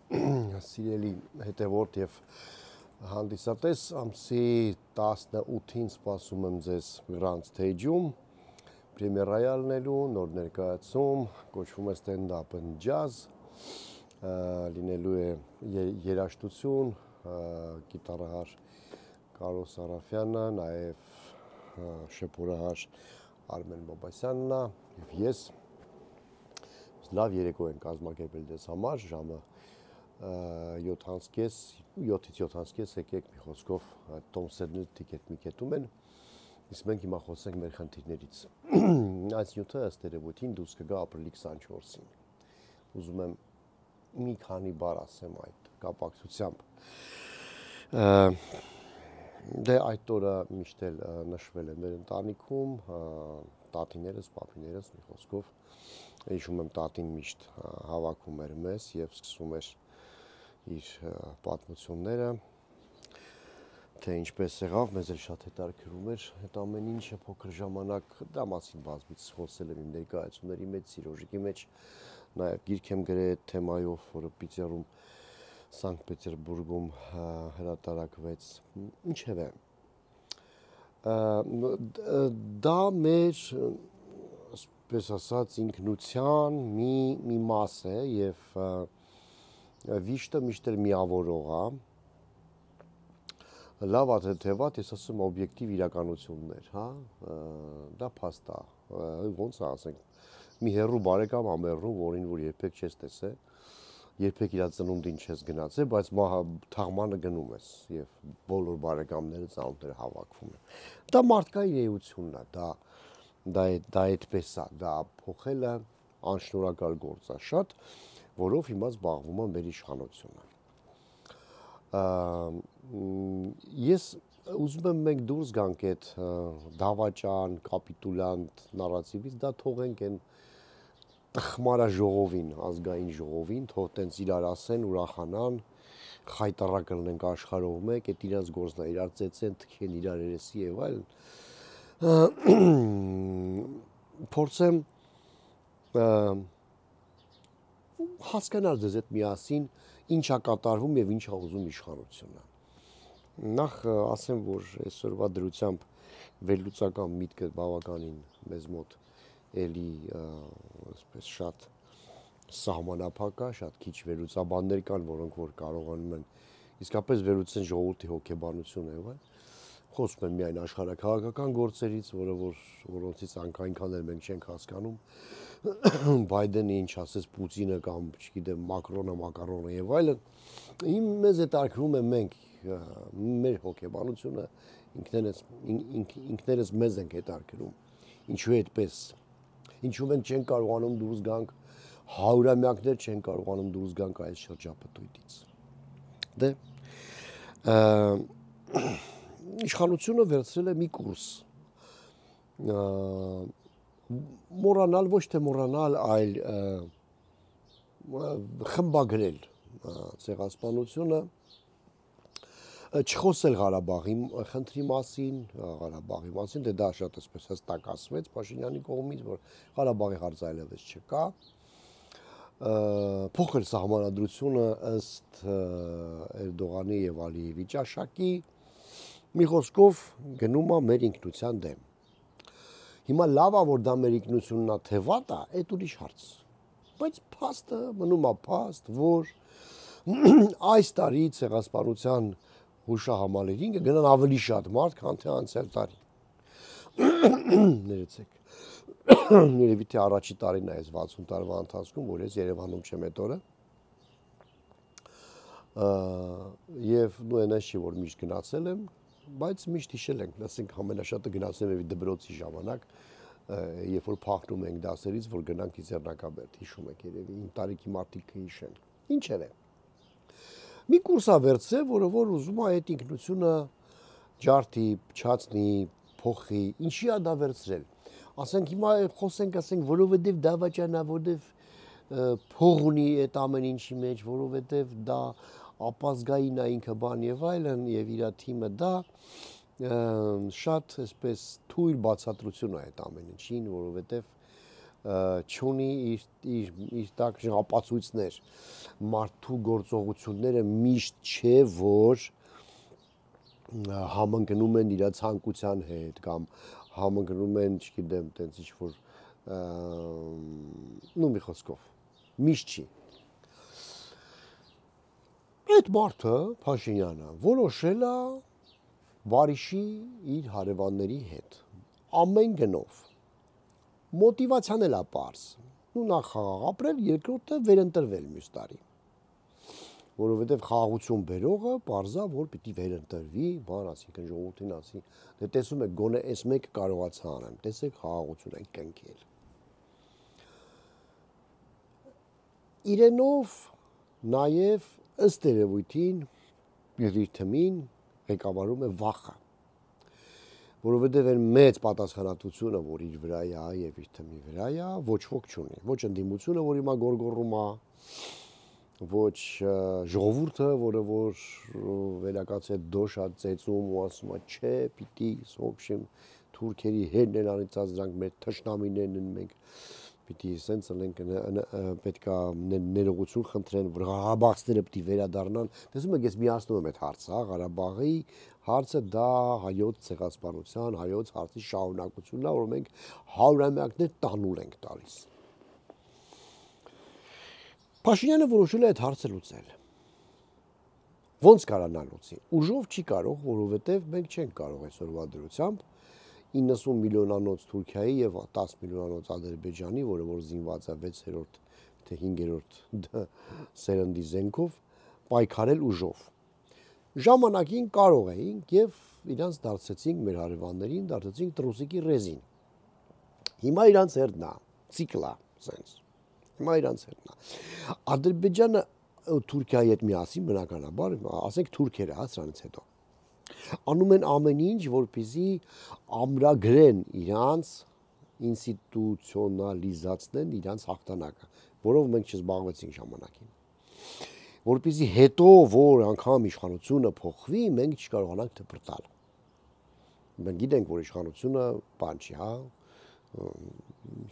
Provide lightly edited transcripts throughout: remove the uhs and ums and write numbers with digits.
Սիրելի հետևորդ եւ հանդիսատես, ամսի 18-ին սպասում եմ ձեզ Grand Stage-ում, պրեմիերայի ալնելու, նոր ներկայացում, կոչվում է Stand-up and Jazz, լինելու է երաժշտություն, գիտարահար Կարոս Արաֆյանը, նաեւ շեփորահար Արմեն Բաբասյանն եւ ես լավ երեկո են կազմակերպել դες համար, ժամը 7:30, 7-ից 7:30 եկեք մի խոսքով տոմսերն տիկետ մի կետում են, իսկ մենք հիմա խոսենք մեր խնդիրներից։ Այս նյութը ըստ երևույթին դուրս կգա ապրիլի 24-ին։ Ուզում եմ մի քանի բառ ասեմ այդ կապակցությամբ։ Դե այդ օրը միշտ էլ նշվել է մեր ընտանիքում, տատիներս, պապիներս մի խոսքով հիշում եմ տատին միշտ հավաքում էր մեզ եւ սկսում էր իր պատմությունները, թե ինչպես եղավ, մեզ էլ շատ հետաքրքրում էր այդ ամեն ինչը փոքր ժամանակ, դա մասին բազմից խոսել եմ իմ ներկայացումների մեջ, Սիրոժիկի մեջ, նաեւ գիրք եմ գրել այդ թեմայով, որը Պիտերում, Սանկտ Պետերբուրգում հրատարակվեց, ինչևէ, դա մեր, այսպես ասած, ինքնության մի մաս է եւ վիշտը միշտ էլ միավորող է, լավ թե վատ, ես ասում օբյեկտիվ իրականություններ, հա, դա փաստ է, ոնց ասենք, մի հեռու բարեկամ ամեռու, որին որ երբեք չես տեսել, երբեք իր ծնունդին չես գնացել, բայց թաղմանը գնում ես եւ բոլոր բարեկամները ծանոթները հավաքվում են։ Դա մարդկային էությունն է, դա այդպես է, դա փոխելը անշնորհակալ գործ է շատ, որով հիմա զբաղվում է մեր իշխանությունը։ Ես ուզում եմ մենք դուրս գանք այդ դավաճան, կապիտուլյանտ նարատիվից, դա թողենք այն տխմարաժողովին, ազգային ժողովին, թող տենց իրար ասեն, ուրախանան, խայտարակ լինենք աշխարհով մեկ, այդ իրանց գործն է, իրար ծեծեն, թքեն իրար երեսի եւ այլն։ Փորձեմ հասկանալ ձեզ այդ միասին ինչա կատարվում եւ ինչա ուզում իշխանությունը։ Նախ ասեմ, որ այսօրվա դրությամբ վերլուծական միտքը բավականին մեզ մոտ էլի այսպես շատ սահմանափակ է, շատ քիչ վերլուծաբաններ կան, որոնք որ կարողանում են իսկապես վերլուծեն ժողովրդի հոգեբանությունը եւ այլն։ Խոսում եմ միայն աշխարհաքաղաքական գործերից, որոնցից այնքան էլ մենք չենք հասկանում, Բայդենը ինչ ասես, Պուտինը կամ, չգիտեմ, Մակրոնը եւ այլն, մեզ հետաքրում է մենք մեր հոգեբանությունը ինքներս մեզ ենք հետաքրում, ինչու է այդպես, ինչու մենք չենք կարողանում դուրս գանք, հարյուրամյակներ չեն կարողանում դուրս գանք այս շրջապտույտից։ Դե իշխանությունը վերցրել է մի կուրս, մոռանալ, ոչ թե մոռանալ, այլ խմբագրել ցեղասպանությունը, չխոսել Ղարաբաղի խնդրի մասին, դե դա շատ այսպես հստակացվեց Փաշինյանի կողմից, որ Ղարաբաղի հարց այլևս չկա, փոխել սահմանադրությունը ըստ Էրդողանի եւ Ալիևի ճաշակի, մի խոսքով գնում է մեր ինքնության դեմ։ Հիմա լավ է, որ դա մեր ինքնությունն է, թե վատ է, այդ ուրիշ հարց։ Բայց փաստը մնում է փաստ, որ այս տարի ցեղասպանության հուշահամալիրին կգնան ավելի շատ մարդ, քան թե անցյալ տարի։ Ներեցեք։ Երևի թե առաջի տարին է այս 60 տարվա ընթացքում, որ ես Երևանում չեմ այդ օրը։ Եվ նույնպես չի, որ միշտ գնացել եմ, բայց միշտ հիշել ենք, ասենք ամենաշատը գնացել եմ դպրոցի ժամանակ, երբ որ փախնում ենք դասերից, որ գնանք Իզեռնակաբերդ, հիշում եք երևի, իմ տարիքի մարդիկ կհիշեն։ Ինչեր է։ Մի կուրս է վերցրել, որը որ ուզում է այդ ինքնությունը ջարդի, փչացնի, փոխի, ինչի է դա վերցրել։ Ասենք հիմա խոսենք, ասենք, որովհետև դավաճանա, որովհետև փող ունի այդ ամեն ինչի մեջ, որովհետև դա ապազգային է ինքը բան եւ այլն եւ իր թիմը դա շատ այսպես թույլ բացատրություն է այդ ամեն ինչին, որովհետեւ չունի իր տակ ապացույցներ, մարդու գործողությունները միշտ չէ, որ համընկնում են իր ցանկության հետ կամ համընկնում են, չգիտեմ, տենց ինչ որ մի խոսքով միշտ չի։ Այդ մարդը Փաշինյանը որոշել է բարիշի իր հարևանների հետ ամեն գնով մոտիվացիան էլ է պարզ ու նախ խաղաղ ապրել, երկրորդը վերընտրվել մյուս տարի, որովհետև խաղաղություն բերողը պարզա, որ պիտի վերընտրվի, բան ասիկն ժողովրդին ասի, դե տեսում եք գոնե այս մեկը կարողացա անեմ, տեսեք խաղաղություն են կնքել։ Իրենով նաև ըստ երևույթին եւ իր թմին ղեկավարում է վախը, որովհետև այն մեծ պատասխանատվությունը, որ իր վրա է եւ իր թմի վրա է, ոչ ոք չունի, ոչ ընդդիմությունը, որ հիմա գորգոռում է, ոչ ժողովուրդը, որը որ վերակացե դոշ է ծեծում ու ասում է, չէ, պիտի, ոբշեմ, թուրքերի հետն են անիծած դրանք մեր թշնամիներն են, մենք պիտի սենց ենք պետքա ներողություն խնդրեն, որ Ղարաբաղցիները պիտի վերադառնան։ Տեսնում եք, ես միացնում եմ այդ հարցը, Ղարաբաղի հարցը դա հայոց ցեղասպանության, հայոց հարցի շարունակությունն է, որ մենք հարյուրամյակներ տանուլ ենք տալիս։ Փաշինյանը որոշել է այդ հարցը լուծել։ Ոնց կարա լուծի։ Ուժով չի կարող, որովհետև մենք չենք կարող այսօրվա դրությամբ 90 միլիոնանոց Թուրքիայի եւ 10 միլիոնանոց Ադրբեջանի, որը որ զինված է 6-րդ թե 5-րդ սերնդի զենքով, պայքարել ուժով։ Ժամանակին կարող էինք եւ իրանց դարձեցինք մեր հարևաններին, դարձեցինք տրուսիկի ռեզին։ Հիմա իրանց հերթն է, ցիկլա, սենց։ Հիմա իրանց հերթն է։ Ադրբեջանը Թուրքիայի հետ միասին բնականաբար, ասենք թուրքերը, հա, սրանից հետո անում են ամեն ինչ, որպեսզի ամրագրեն իրանց ինստիտուցիոնալիզացնեն իրանց հաղթանակը, որով մենք չզբաղվեցինք ժամանակին։ Որպեսզի հետո, որ անգամ իշխանությունը փոխվի, մենք չկարողանանք թփրտալ։ Մենք գիտենք, որ իշխանությունը բան չի, հա,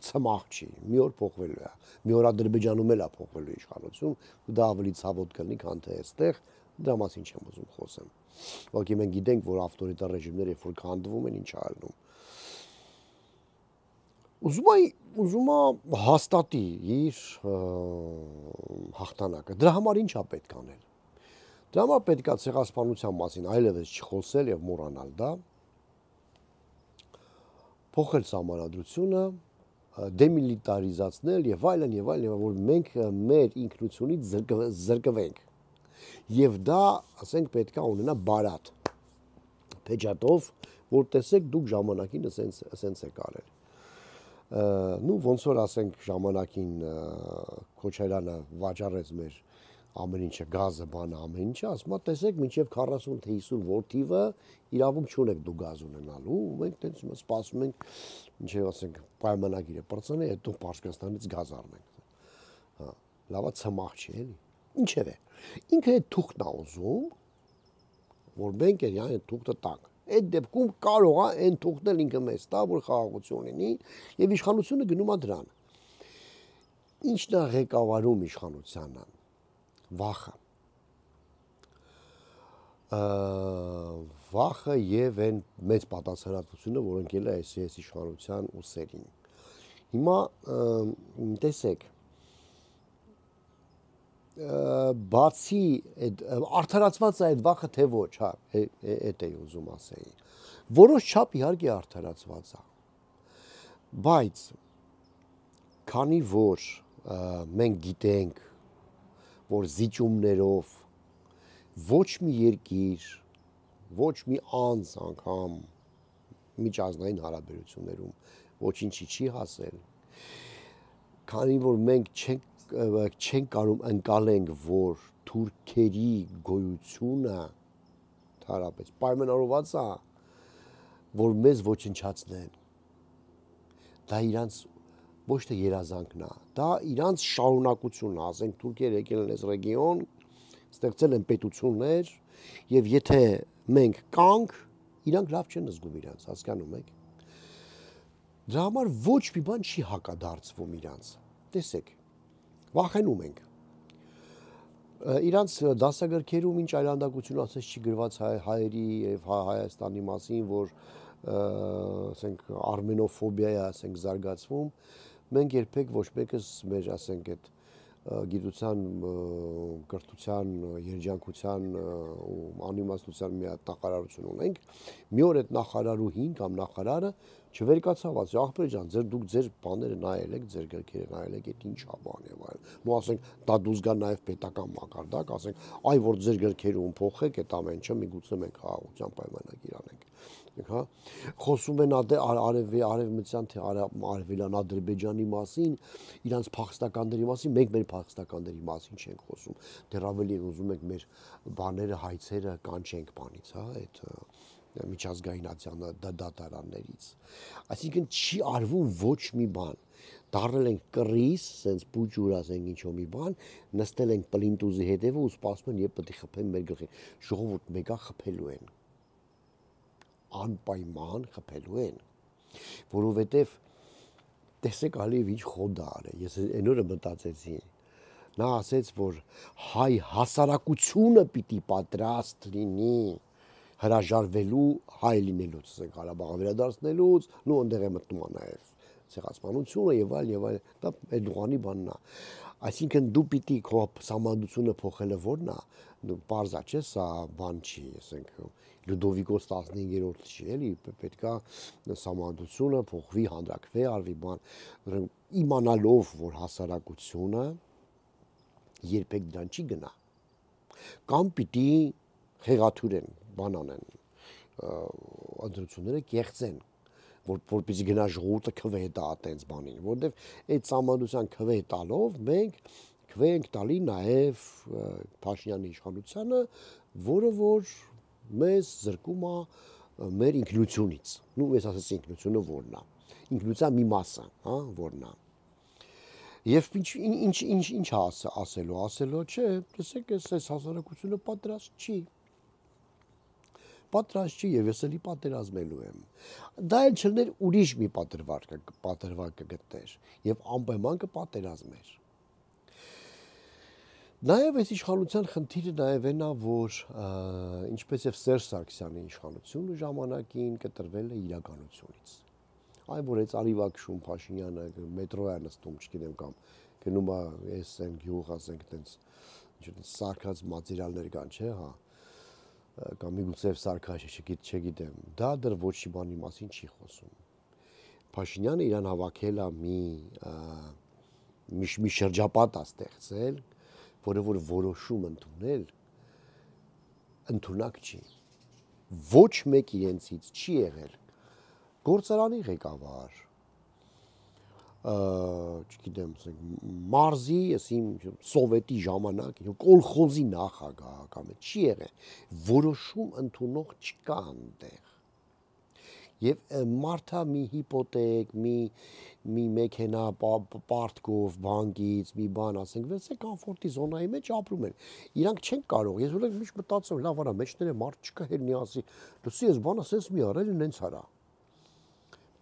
ցմահ չի, մի օր փոխվելու է։ Մի օր Ադրբեջանում էլ է փոխվելու իշխանություն, ու դա ավելի ցավոտ կլինի, քան թե այստեղ, դրա մասին չեմ ուզում խոսեմ։ Ուղղակի մենք գիտենք, որ ավտորիտար ռեժիմները երբ որ քանդվում են, ինչ է ալնում։ Ուզում է հաստատի իր հաղթանակը։ Դրա համար ինչ է պետք անել։ Դրա համար պետք է ցեղասպանության մասին այլևս չխոսել եւ մոռանալ դա։ Փոխել սահմանադրությունը, դեմիլիտարիզացնել եւ այլն, որ մենք մեր ինքնությունից զրկվենք։ Եվ դա, ասենք, պետք է ունենա բարատ փեջատով, որ տեսեք դուք ժամանակին ասենց եք արել։ Նու ոնց որ ասենք ժամանակին Քոչարյանը վաճառեց մեր ամեն ինչը, գազը, բանը, ամեն ինչը, ասում է, տեսեք, մինչև 40 թե 50 որթիվը իրավունք չունեք դու գազ ունենալու, ու մենք տենց սպասում ենք, մինչև ասենք պայմանագիրը պրծնի, հետո Պարսկաստանից գազ առնենք։ Հա, լավա ցմահ չի, էլի։ Ինչևէ, ինքը այդ թուղթն է ուզում, որ մենք այն թուղթը տանք։ Այդ դեպքում կարող է այն թուղթն էլ ինքը մեզ տա, որ խաղաղություն լինի, եւ իշխանությունը գնում է դրան։ Ինչն է ղեկավարում իշխանությանը։ Վախը եւ այն մեծ պատասխանատվությունը, որ ընկել է այս իշխանության ուսերին։ Հիմա տեսեք, բացի արդարացված է այդ վախը թե ոչ, հա, այդ էի ուզում ասեի։ Որոշ չափ իհարկե արդարացված է։ Բայց քանի որ մենք գիտենք, որ զիջումներով ոչ մի երկիր, ոչ մի անձ անգամ միջազգային հարաբերություններում ոչինչի չի հասել, քանի որ մենք չենք կարող ընկալենք, որ թուրքերի գոյությունը թարապես պայմանավորված է, որ մեզ ոչնչացնեն, դա իրանց ոչ թե երազանքն է, դա իրանց շարունակությունն է, ասենք թուրքերը եկել են այս ռեգիոն, ստեղծել են պետություններ, եւ եթե մենք կանք, իրանք լավ չեն զգում իրանց, հասկանում եք։ Դրա համար ոչ մի բան չի հակադարձվում իրանց։ Տեսեք, վախենում ենք։ Իրանց դասագրքերում ինչ այլանդակություն ասես չի գրված հայերի եւ Հայաստանի մասին, որ ասենք արմենոֆոբիա է, ասենք զարգացվում, մենք երբեք ոչ մեկս մեր, ասենք, այդ գիտության, կրթության, երջանկության ու անիմաստության մի հատ նախարարություն ունենք, մի օր այդ նախարարուհին կամ նախարարը չվերկացավ, ասի ախպեր ջան, դուք ձեր բաները նայել եք, ձեր գրքերը նայել եք, այդ ինչա բան եւ այլն։ Ու ասենք դա դուզ գա նաեւ պետական մակարդակ, ասենք այ որ ձեր գրքերում փոխեք այդ ամեն ինչը, միգուցե մենք խաղաղության պայմանագիր անենք։ Հա խոսում են արևմտյան թե արևելյան Ադրբեջանի մասին, իրանց փախստականների մասին, մենք մեր փախստականների մասին չենք խոսում։ Դեռ ավելի ուզում ենք մեր բաները, հայցերը կանչենք բանից, հա, այդ միջազգայնացիան դատարաններից։ Այսինքն չի արվում ոչ մի բան։ Դառել ենք կռիս, սենց փուջուր ասենք ինչ-որ մի բան, նստել ենք պլինտուզի հետևը ու սպասում են, երբ պետք է խփեն մեր գլխին։ Ժողովուրդ մեկա խփելու են։ Անպայման խփելու են, որովհետև տեսեք Ալիև ինչ խոդար է, ես այն օրը մտածեցի, նա ասեց, որ հայ հասարակությունը պիտի պատրաստ լինի հրաժարվելու հայ լինելուց, ասենք Ղարաբաղը վերադարձնելուց, նու ընդեղ է մտնում նաև ցեղասպանությունը եւ այլ, դա Էրդողանի բանն է։ Այսինքն դու պիտի քո սահմանությունը փոխելը որն է, դու parza չէ, սա բան չի, ասենք Լյուդովիկոս 15-րդ չի, էլի պետքա սահմանությունը փոխվի, հանդրակվի, արվի բան, իմանալով, որ հասարակությունը երբեք դրան չի գնա, կամ պիտի խեղաթյուրեն, բան անեն, ընտրությունները կեղծեն, որպեսզի գնա ժողովուրդը քվե տա այդպես բանին, որովհետև այդ սահմանության քվե տալով մենք քվե ենք տալի նաև Փաշինյանի իշխանությանը, որը որ մեզ զրկում է մեր ինքնությունից։ Նու ես ասած ինքնությունը որն է։ Ինքնության մի մասը, հա, որն է։ Եվ ինչ ասելու չէ, տեսեք, այս հասարակությունը պատրաստ չի։ Պատրաստ չի եւ ես էլի պատերազմելու եմ։ Դա էլ չլներ ուրիշ մի պատրվակ կգտներ եւ անպայման կպատերազմեր։ Նաեւ այս իշխանության խնդիրը նաեւ այնա, որ ինչպես եւ Սերժ Սարգսյանի իշխանությունը ժամանակին կտրվել է իրականությունից։ Այն որ այս Արիվակշում Փաշինյանը մետրո է նստում, չգիտեմ կամ գնում է այս այն գյուղ, ասենք այդպես ինչ-որ սարքած մատերիալներ կան, չէ՞, հա։ Կամ միգուցե սարքաշ չգիտեմ, դա դեռ ոչ մի բանի մասին չի խոսում։ Փաշինյանը իրան հավաքել է մի շրջապատ է ստեղծել, որը որ որոշում ընդունել ընդունակ չի։ Ոչ մեկ իրենցից չի եղել գործարանի ղեկավար, չգիտեմ, մարզի, ասիմ սովետի ժամանակ, կոլխոզի նախագահ կամ չի եղել, որոշում ընդունող չկա այնտեղ։ Եվ մարդը մի հիպոթեք, մի մեքենա պարտքով, բանկից, մի բան, ասենք, վեցե կոմֆորտի զոնայի մեջ ապրում են։ Իրանք չեն կարող, ես ուղղակի միշտ մտածում, լավ արա, մեջները մարդ չկա, հերնի ասի, լսի, ես բանը սենց մի արել, նենց արա։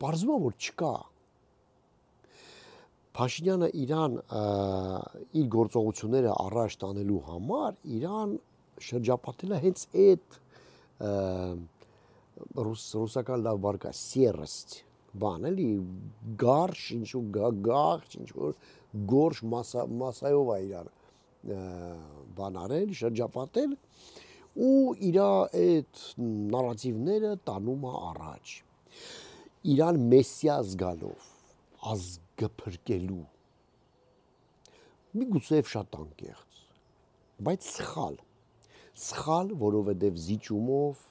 Պարզվում է, որ չկա։ Փաշինյանը իրան իր գործողությունները առաջ տանելու համար իրան շրջապատել է հենց այդ ռուսական լավ բառ կա սերոստ բան էլի գարշ ինչ-որ գաղ ինչ-որ գորշ մասայով է իրան բան արել շրջապատել ու իր այդ նարատիվները տանում է առաջ իրան մեսիա զգալով ազգը միգուցե շատ անկեղծ, բայց սխալ, որովհետև զիջումով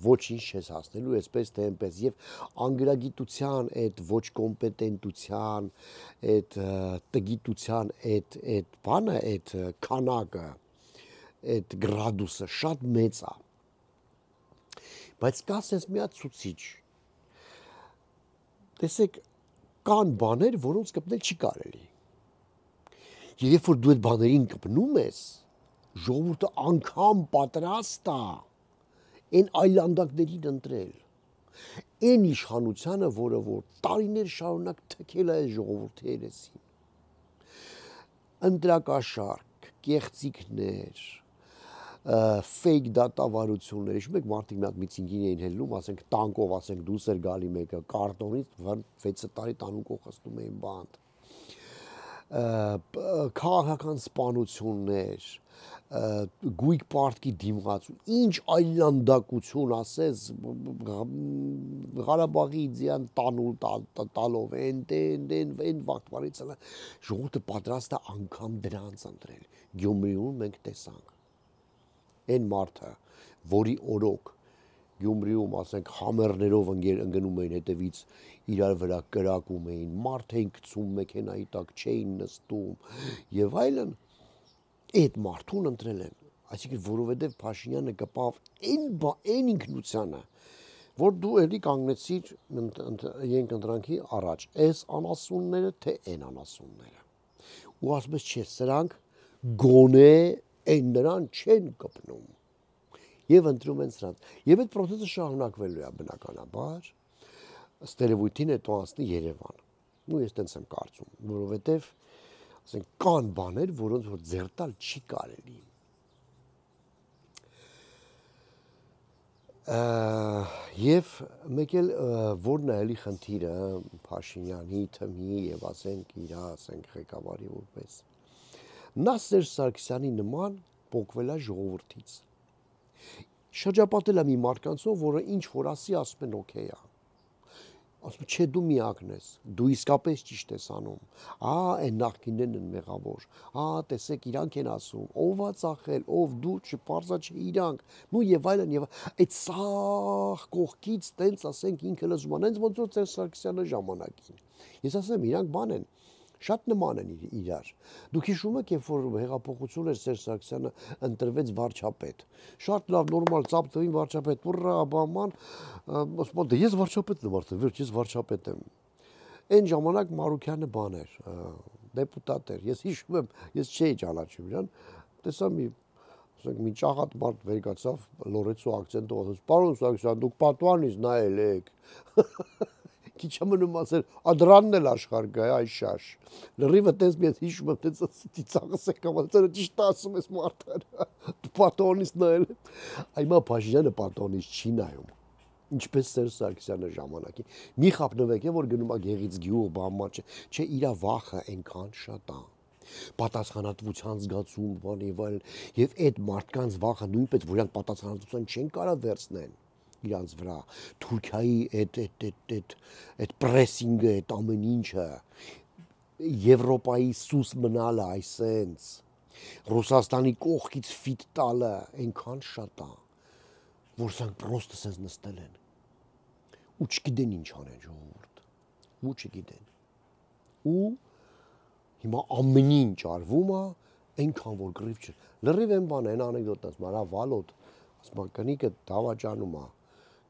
ոչինչ չես հասնելու, այսպես թե այնպես, եւ անգրագիտության այդ ոչ կոմպետենտության, այդ տգիտության այդ բանը, այդ քանակը, այդ գրադուսը շատ մեծ է։ Բայց կա sense մի հատ ցուցիչ։ Տեսեք, կան բաներ, որոնց կպնել չի կարելի։ Եվ երբ որ դու այդ բաներին կպնում ես, ժողովուրդը անգամ պատրաստ է այն այլանդակներին ընտրել։ այն իշխանությանը, որը որ տարիներ շարունակ թքել է այս ժողովրդի երեսին։ Ընտրակաշարք, կեղծիքներ, fake դատավարություններ, հիշում եք մարդիկ մի հատ միցինգին էին հելնում, ասենք տանկով, ասենք դուրս էր գալի մեկը կարտոնից 6 տարի տանուկով խստում էին բանտ։ Քաղաքական սպանություններ, գույք պարտքի դիմացում, ինչ այլանդակություն ասես Ղարաբաղի իդեան տալով, են վաղտվարից ժողովուրդը պատրաստ է անգամ դրանց ընտրել։ Գյումրիում մենք տեսանք այն մարդը, որի օրոք Գյումրիում, ասենք, համերներով ընկնում էին հետևից իրար վրա կրակում էին, մարդ էին գցում մեքենայի տակ, չէին նստում եւ այլն, այդ մարդուն ընտրել են, այսինքն որովհետեւ Փաշինյանը կպավ այն ինքնությանը, որ դու էլի կանգնեցիր իրենք ընտրանքի առաջ, այս անասունները թե այն անասունները, ու ասում ես չէ, սրանք գոնե այն նրան չեն կպնում եւ ընտրում են սրանց։ Եվ այդ process-ը շարունակվելու է բնականաբար, ըստ երևույթին հետո անցնի Երևան։ Ու ես տենց եմ կարծում, որովհետեւ ասենք կան բաներ, որոնց որ ձեռտալ չի կարելի։ Եվ մեկ էլ որն է էլի խնդիրը Փաշինյանի, թմի եւ ասենք իր, ասենք ղեկավարի որպես նա Սերժ Սարգսյանի նման փոկվել է ժողովրդից։ Շրջապատել է մի մարկանցով, որը ինչ որ ասի, ասում են օքեյ է։ Ասում չէ դու միակն ես, դու իսկապես ճիշտ ես անում։ Այն նախկիններն են մեղավոր։ Տեսեք իրանք են ասում, ով է ծախել, ով դու չպարզա չէ իրանք։ Նու եւ այլն եւ այդ սաղ կողքից տենց ասենք ինքը լզում են, հենց ոնց որ Սերժ Սարգսյանը ժամանակին։ Ես ասեմ իրանք բան են շատ նման են իրար։ Դուք հիշում եք, երբ որ հեղափոխություն էր Սերժ Սարգսյանը ընտրվեց վարչապետ։ Շատ լավ նորմալ ծափ տվին վարչապետ, ուռա բաման, ասում դե ես վարչապետն եմ արդեն, վերջ ես վարչապետ եմ։ Այն ժամանակ Մարուքյանը բան էր, դեպուտատ էր։ Ես հիշում եմ, ես չէի ճանաչում իրան, տեսա մի ասենք մի ճաղատ մարդ վեր կացավ լորեցու ակցենտով, ասաց. «Պարոն Սարգսյան, դուք պատուանից նայել եք»։ Քիչ մնում ասել, «Ադրանն էլ աշխարհ գա, այ շաշ»։ Լրիվը տես ես հիշում եմ, տես ծիծաղս եկավ, ասել ճիշտ ասում ես մարդը։ Դու պատուանից նայել ես։ Այմա Փաշինյանը պատուանից չի նայում։ Ինչպես Սերժ Սարգսյանը ժամանակին։ Մի խապնվեք, որ գնում է Գեղից գյուղ, բամա չէ, իր վախը այնքան շատ է։ Պատասխանատվության զգացում, բան եւ այլն, եւ այդ մարդկանց վախը նույնպես որ իրանք պատասխանատվության չեն կարող վերցնեն իրանց վրա, Թուրքիայի այդ պրեսինգը, այդ ամեն ինչը, Եվրոպայի սուս մնալը, այսենց, Ռուսաստանի կողքից ֆիտ տալը, այնքան շատ է, որ սրանք պրոստը սենց նստել են, ու չգիտեն ինչ անեն ժողովուրդ, ու չգիտեն, ու հիմա ամեն ինչ արվում է, այնքան որ գրիվ չէ, լրիվ են բան, այն անեկդոտն ասում, արա վալոտ, ասում է կնիկը դավաճանում է,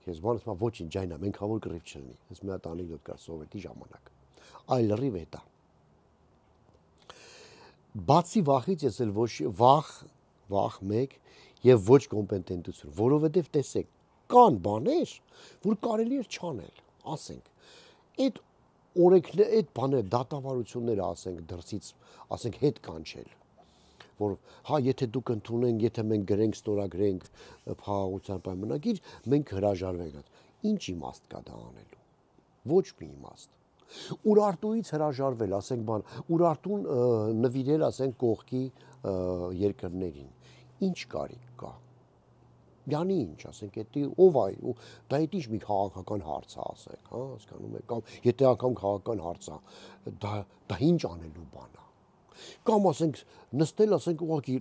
ես բան ասում եմ ոչինչ այն է, այնքան որ գրիվ չլինի, ես մի հատ անեկդոտ կար սովետի ժամանակ, այ լրիվ հետ է։ Բացի վախից ես էլ ոչ վախ մեկ եւ ոչ կոմպետենտություն, որովհետեւ տեսեք, կան բաներ, որ կարելի է չանել, ասենք, այդ օրենքները, այդ բաները, դատավարությունները, ասենք, դրսից, ասենք, հետ կանչել, որ հա, եթե դուք ընդունենք, եթե մենք գրենք, ստորագրենք խաղաղության պայմանագիր, մենք հրաժարվենք։ Ինչ իմաստ կա դա անելու։ Ոչ մի իմաստ։ Ուրարտուից հրաժարվել, ասենք բան, Ուրարտուն նվիրել, ասենք, կողքի երկրներին։ Ինչ կարիք կա։ Յանի ինչ, ասենք, էդի ով այ, դա էդ ինչ մի քաղաքական հարց է, ասենք, հա, հասկանում եք, կամ եթե անգամ քաղաքական հարց է, դա ինչ անելու բան է։ Կամ ասենք նստել, ասենք ուղղակի,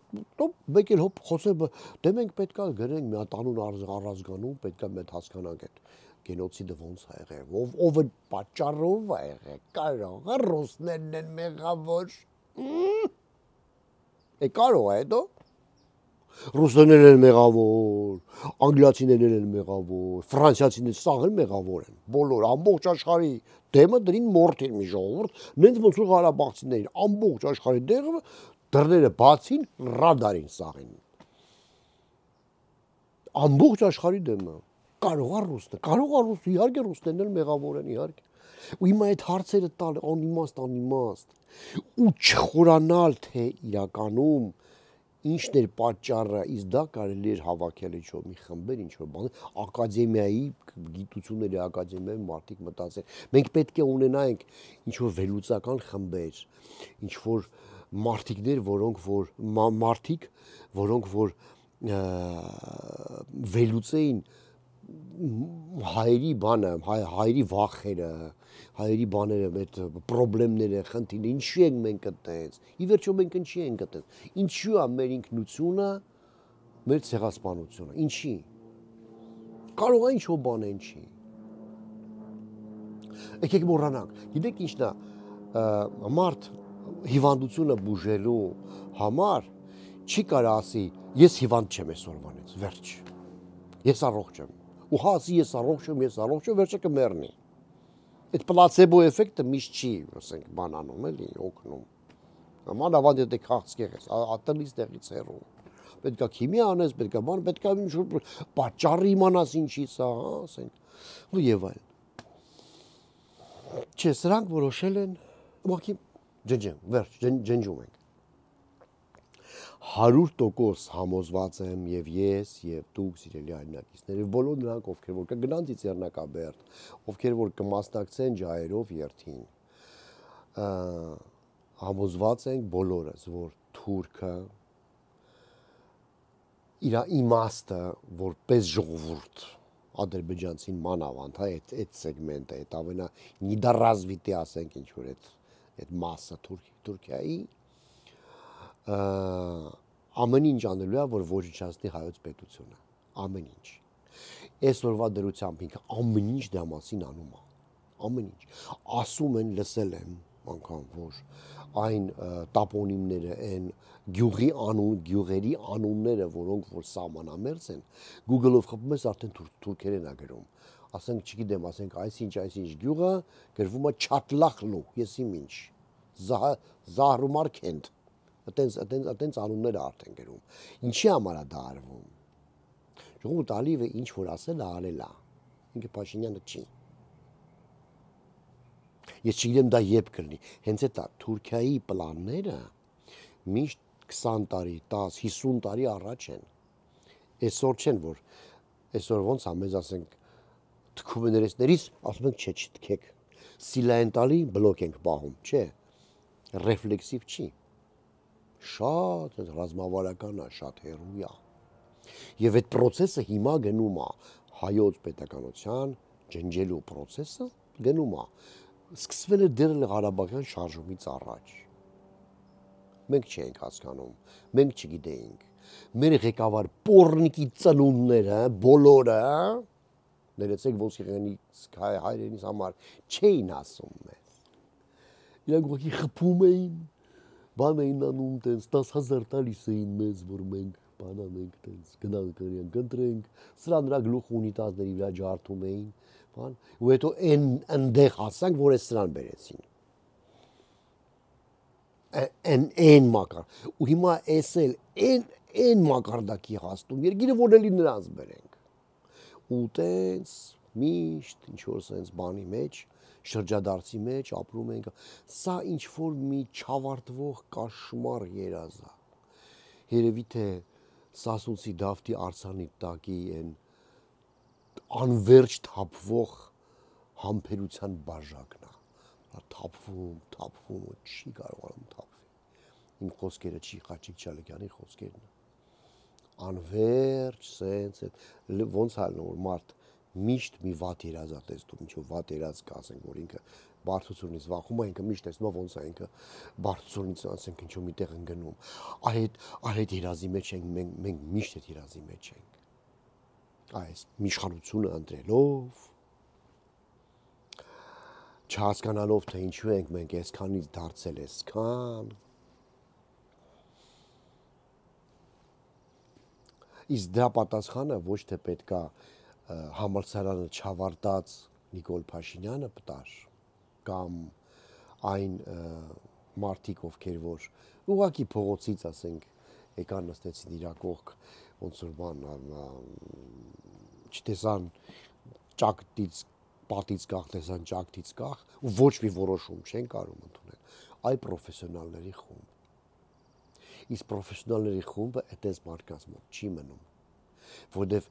մեկ էլ հոп խոսել, դե մենք պետքա գրենք մի հատ անուն առազգանում, պետքա մեծ հասկանանք այդ գենոցիդը ոնց է եղել, ով պատճառով է եղել, կարող է ռուսներն են մեղավոր։ Կարող է դա։ Ռուսներն են մեղավոր, անգլիացիներն են մեղավոր, ֆրանսիացիները սաղ են մեղավոր են, բոլոր ամբողջ աշխարհի դեմը դրին մորթին մի ժողովուրդ, նենց ոնց որ ղարաբաղցիներին ամբողջ աշխարհի դեղը դռները բացին, ռադարին սաղին։ Ամբողջ աշխարհի դեմը։ Կարող է ռուսն, իհարկե ռուսներն էլ մեղավոր են, իհարկե։ Ու հիմա այդ հարցերը տալ անիմաստ ու չխորանալ, թե իրականում ինչն էր պատճառը, իսկ դա կարելի էր հավաքել ինչ-որ մի խմբեր, ինչ-որ բաներ, ակադեմիայի գիտությունների ակադեմիայի մարդիկ մտածեն։ Մենք պետք է ունենայինք ինչ-որ վերլուծական խմբեր, ինչ-որ մարդիկներ, որոնք որ վերլուծեին հայերի բանը, հայերի վախերը, հայերի բաները, այդ պրոբլեմները, խնդիրները, ինչու ենք մենք այդտենց։ Ի վերջո մենք ինչի ենք այդտենց։ Ինչու է մեր ինքնությունը, մեր ցեղասպանությունը։ Ինչի։ Կարող է ինչ-որ բան է ինչի։ Եկեք մոռանանք։ Գիտեք ինչն է, մարդ հիվանդությունը բուժելու համար չի կարող ասի, ես հիվանդ չեմ այսօրվանից, վերջ։ Ես առողջ եմ։ Ու հասի ես առողջ եմ, վերջը կմեռնի։ Այդ պլացեբո էֆեկտը միշտ չի, ասենք, բանանում էլի, օգնում։ Մանավանդ եթե քաղցկեղ ես, ատելից տեղից հեռու։ Պետք է քիմիա անես, պետք է բան, պետք է ինչ-որ պատճառը իմանաս ինչից է, ասենք, ու եւ այլն։ Չէ, սրանք որոշել են, ուղղակի ջնջում ենք։ 100% համոզված եմ եւ ես եւ դուք սիրելի այլնակիցներ եւ բոլոր նրանք ովքեր որ կգնան Ծիծեռնակաբերդ, ովքեր որ կմասնակցեն ջայերով երթին, համոզված ենք բոլորս, որ թուրքը իր իմաստը որպես ժողովուրդ ադրբեջանցին մանավանդ, հա, այդ սեգմենտը, այդ ավենա նիդարազվիտի ասենք ինչ որ այդ մասը Թուրքիայի ամեն ինչ անելու է, որ ոչնչացնի հայոց պետությունը, ամեն ինչ։ Այսօրվա դրությամբ ինքը ամեն ինչ դրա մասին անում է, ամեն ինչ։ Ասում են, լսել եմ անգամ, որ այն տապոնիմները, այն գյուղերի անունները, որոնք որ սահմանամերձ են, Google-ով խփում ես արդեն թուրքերեն է գրում։ Ասենք, չգիտեմ, ասենք, այսինչ գյուղը գրվում է Չատլախլու, ես իմ ինչ, Զահրումարքենդ, այտենց անունները արդեն գրում։ Ինչի համար է դա արվում։ Ժողովուրդ Ալիևը ինչ որ ասել է, արել է, ինքը Փաշինյանը չի։ Ես չգիտեմ դա երբ կլինի, հենց այդ Թուրքիայի պլանները միշտ 20 տարի, 10, 50 տարի առաջ են։ Այսօր չեն, որ այսօր ոնց է, մեզ ասենք թքում են երեսներից, ասում ենք չէ, չթքեք։ Սիլային տալի բլոկ ենք պահում, չէ։ Ռեֆլեքսիվ չի։ Շատ ռազմավարական է, շատ հեռու է։ Եվ այդ process-ը հիմա գնում է հայոց պետականության ջնջելու process-ը գնում է։ Սկսվել է դեռ Ղարաբաղյան շարժումից առաջ։ Մենք չենք հասկանում, մենք չգիտեինք։ Մեր ղեկավար պոռնիկի ծնունդները, բոլորը, ներեցեք ոսկեղենից հայրենից համար չէին ասում մեզ։ Իրանք ուղղակի խփում էին, բան էին անում տենց 10,000 տալիս էին մեզ, որ մենք բան անենք տենց, գնանք կրենք, ընտրենք, սրա նրա գլուխ ունիտազների վրա ջարդում էին, բան, ու հետո այնտեղ հասանք, որ այս սրան բերեցին։ Այն մակար։ Ու հիմա էս էլ այն մակարդակի հասնում, երկիրը որ էլի նրանց բերենք։ Ու տենց միշտ ինչ որ սենց բանի մեջ, շրջադարձի մեջ ապրում ենք։ Սա ինչ որ մի չավարտվող կաշմար երազ է։ Երևի թե Սասունցի Դավթի արձանի տակի այն անվերջ թափվող համբերության բաժակն է։ Թափվում ու չի կարողանում թափվի։ Իմ խոսքերը չի Խաչիկ Չալեկյանի խոսքերն են։ Անվերջ սենց ոնց հալն որ մարդ միշտ մի վատ երազ է տեսնում, ինչ որ վատ երազ կա, ասենք, որ ինքը բարդությունից վախում է, ինքը միշտ տեսնում է ոնց է ինքը բարդությունից ասենք ինչ որ միտեղ ընկնում։ Այդ երազի մեջ ենք մենք միշտ այդ երազի մեջ ենք։ Այս իշխանությունը ընտրելով, չհասկանալով թե ինչու ենք մենք այսքանից դարձել այսքան։ Իսկ դրա պատասխանը ոչ թե պետքա համալսարանը չավարտած Նիկոլ Փաշինյանը պտար կամ այն մարդիկ ովքեր որ ուղղակի փողոցից ասենք եկան նստեցին իր կողք ոնց որ բան չտեսան ճակտից պատից կախ, տեսան ճակտից կախ ու ոչ մի որոշում չեն կարող ընդունել։ Այ պրոֆեսիոնալների խումբ։ Իսկ պրոֆեսիոնալների խումբը այդպես մարդկանց մոտ չի մնում, որովհետև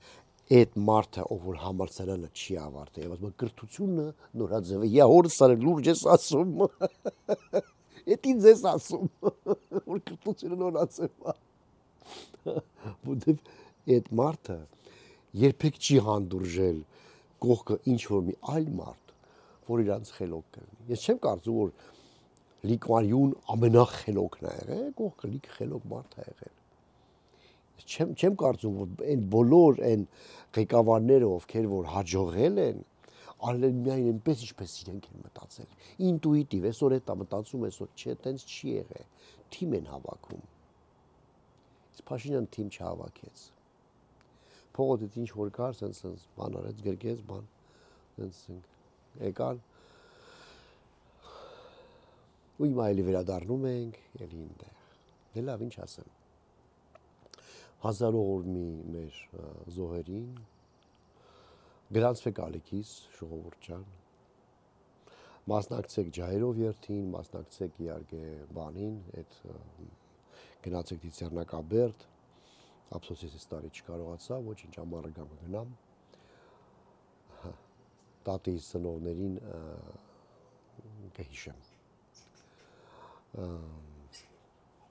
այդ մարդը, ով որ համալսարանը չի ավարտել, եւ ասում կրթությունը նորաձև է, հորս սարել լուրջ ես ասում։ Էդ ինձ ես ասում, որ կրթությունը նորաձև է։ Որովհետև այդ մարդը երբեք չի հանդուրժել կողքը ինչ որ մի այլ մարդ, որ իրանց խելոք կլինի։ Ես չեմ կարծում, որ Լիկմարյուն ամենախելոքն է եղել, կողքը լիք խելոք մարդ է եղել։ Չեմ կարծում, որ այն բոլոր այն ղեկավարները, ովքեր որ հաջողել են, արել միայն այնպես, ինչպես իրենք են մտածել։ Ինտուիտիվ, այսօր էտա մտածում, այսօր չէ, տենց չի եղել։ Թիմ են հավաքում։ Իսկ Փաշինյանը թիմ չհավաքեց։ Փողոցից ինչ որ կար, սենց բան արեց, գրկեց, բան, սենց եկան։ Ու հիմա էլի վերադառնում ենք, էլի ինտեղ։ Դե լավ, ինչ ասեմ։ Հազարավոր մեր զոհերին գրանցվեք ալիքիս, ժողովուրդ ջան, մասնակցեք ջահերով երթին, մասնակցեք իհարկե բանին, այդ գնացեք Դիցեռնակաբերդ, ափսոս ես այս տարի չկարողացա, ոչինչ ամառը գամ գնամ, տատիս ծնողներին կհիշեմ։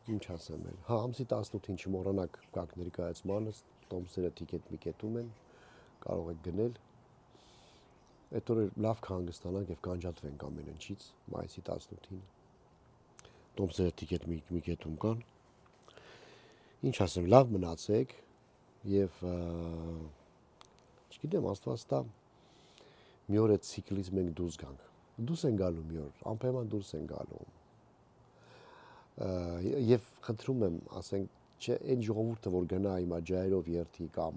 Ինչ ասեմ էլ, հա, ամսի 18-ին չմոռանաք գաք ներկայացմանս, տոմսերը տիկետ միկետում են, կարող եք գնել, այդ օրը լավ կհանգստանանք և կանջատվենք ամեն ինչից, մայիսի 18-ին, տոմսերը տիկետ միկետում կան, ինչ ասեմ, լավ մնացեք և չգիտեմ, Աստված տա, մի օր այդ ցիկլից մենք դուրս գանք, դուրս են գալու մի օր, անպայման դուրս են գալու և խնդրում եմ, ասենք, չէ, այն ժողովուրդը, որ գնա հիմա ջահերով երթի կամ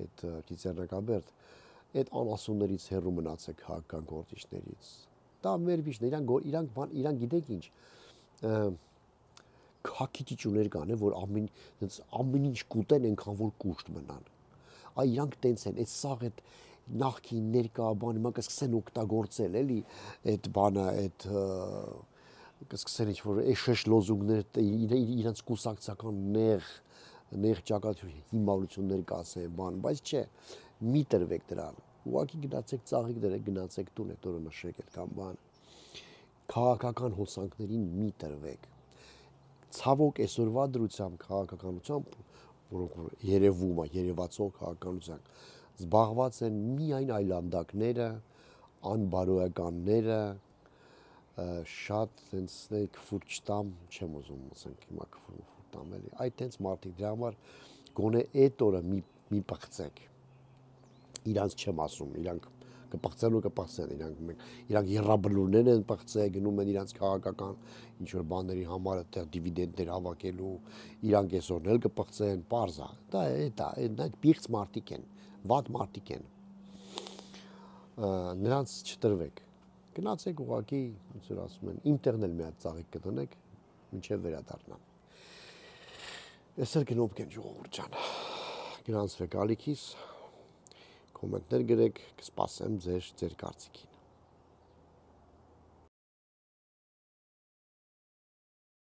այդ Դիցեռնակաբերդ, այդ անասուններից հեռու մնացեք քաղաքական գործիչներից։ Դա մեր վիշն է, իրանք գիտեք ինչ, քաղաքի ճիճուներ կան, որ ամեն ինչ կուտեն, այնքան որ կուշտ մնան։ Այ իրանք տենց են, այդ սաղ այդ նախքին ներկա բան, հիմա կսկսեն օգտագործել, էլի, այդ բանը, այդ կսկսեն ինչ-որ էշեշ լոզունգներ, իրենց կուսակցական նեղ ճակատի հիմարություններ կասեն, բան, բայց չէ, մի տրվեք դրան, ուղղակի գնացեք ծաղիկ դրեք, գնացեք տուն, այդ օրը նշեք այդ կամ բան, քաղաքական հոսանքներին մի տրվեք, ցավոք այսօրվա դրությամբ քաղաքականությամբ, որոնք երևում է, երևացող քաղաքականությամբ, զբաղված են միայն այլանդակները, անբարոյականները, շատ քֆուր չտամ, չեմ ուզում ասենք հիմա քֆուր տամ էլի, այդ տենց մարդիկ դրա համար գոնե այդ օրը մի պղծեք, իրանց չեմ ասում, իրանք կպղծելու կպղծեն, իրանք եռաբլուրներ են պղծել, գնում են իրանց քաղաքական ինչ-որ բաների համար այդտեղ դիվիդենդներ հավաքելու, իրանք այսօրն էլ կպղծեն, պարզ է, դա այդ պիղծ մարդիկ են, վատ մարդիկ են, նրանց չտրվեք, գնացեք ուղղակի, ոնց որ ասում են, ինտերն էլ մի հատ ծաղիկ կտնեք, մինչև վերադառնամ։ Ես էլ գնոմ կեն ժողովուրդ ջան, գնացվեք ալիքիս, կոմենտներ գրեք, կսպասեմ ձեր կարծիքին։